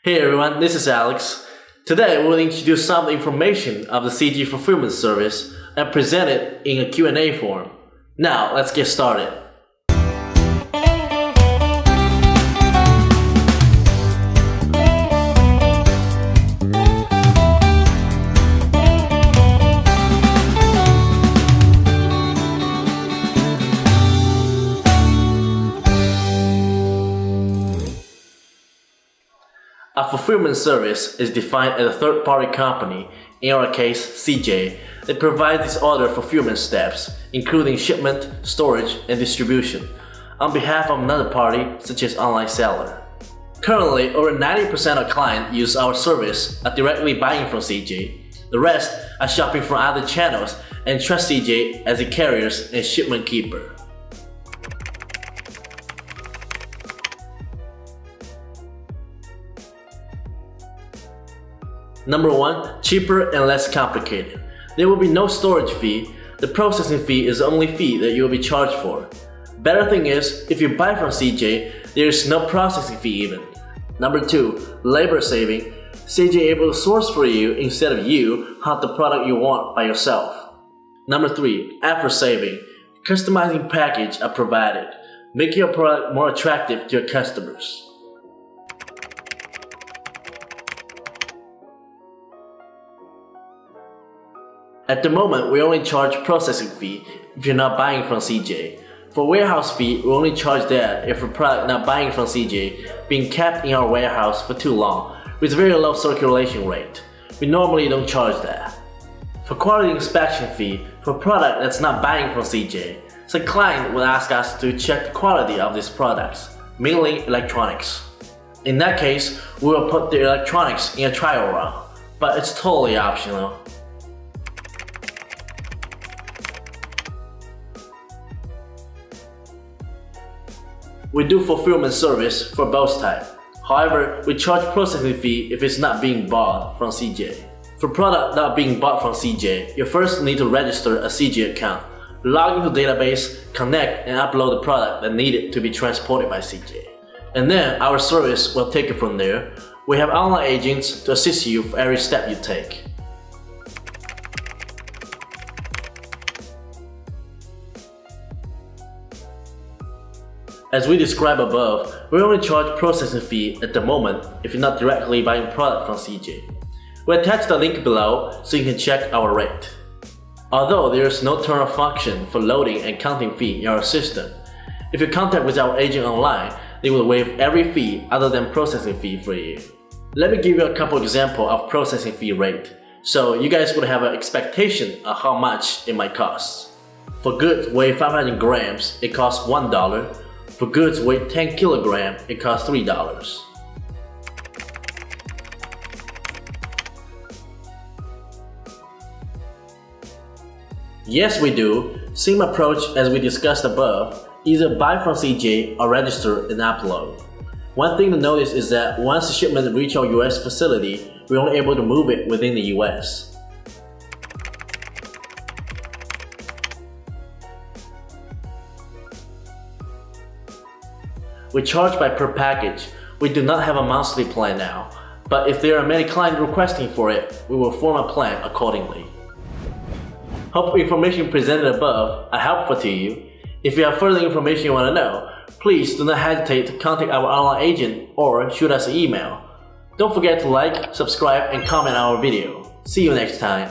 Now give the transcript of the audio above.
Hey everyone, this is Alex. Today we'll introduce some information of the CG fulfillment service and present it in a Q&A form. Now let's get started. A fulfillment service is defined as a third-party company, in our case CJ, that provides its order fulfillment steps, including shipment, storage, and distribution, on behalf of another party such as online seller. Currently, over 90% of clients use our service are directly buying from CJ. The rest are shopping from other channels and trust CJ as a carrier and shipment keeper. Number 1. Cheaper and less complicated. There will be no storage fee. The processing fee is the only fee that you will be charged for. Better thing is, if you buy from CJ, there is no processing fee even. Number 2. Labor saving. CJ able to source for you instead of you hunt the product you want by yourself. Number 3. Effort saving. Customizing package are provided, making your product more attractive to your customers. At the moment, we only charge processing fee if you're not buying from CJ. For warehouse fee, we only charge that if a product not buying from CJ being kept in our warehouse for too long with very low circulation rate. We normally don't charge that. For quality inspection fee, for a product that's not buying from CJ, so the client will ask us to check the quality of these products, mainly electronics. In that case, we will put the electronics in a trial run, but it's totally optional. We do fulfillment service for both types. However, we charge processing fee if it's not being bought from CJ. For product not being bought from CJ, you first need to register a CJ account, log into database, connect and upload the product that needed to be transported by CJ. And then our service will take it from there. We have online agents to assist you for every step you take. As we described above, we only charge processing fee at the moment if you're not directly buying product from CJ. We attach the link below so you can check our rate. Although there is no turn off function for loading and counting fee in our system, if you contact with our agent online, they will waive every fee other than processing fee for you. Let me give you a couple examples of processing fee rate, so you guys would have an expectation of how much it might cost. For goods weigh 500 grams, it costs $1. For goods weigh 10 kilograms, it costs $3. Yes, we do. Same approach as we discussed above. Either buy from CJ or register and upload. One thing to notice is that once the shipment reaches our US facility, we're only able to move it within the US. We charge by per package. We do not have a monthly plan now, but if there are many clients requesting for it, we will form a plan accordingly. Hope information presented above are helpful to you. If you have further information you want to know, please do not hesitate to contact our online agent or shoot us an email. Don't forget to like, subscribe, and comment on our video. See you next time.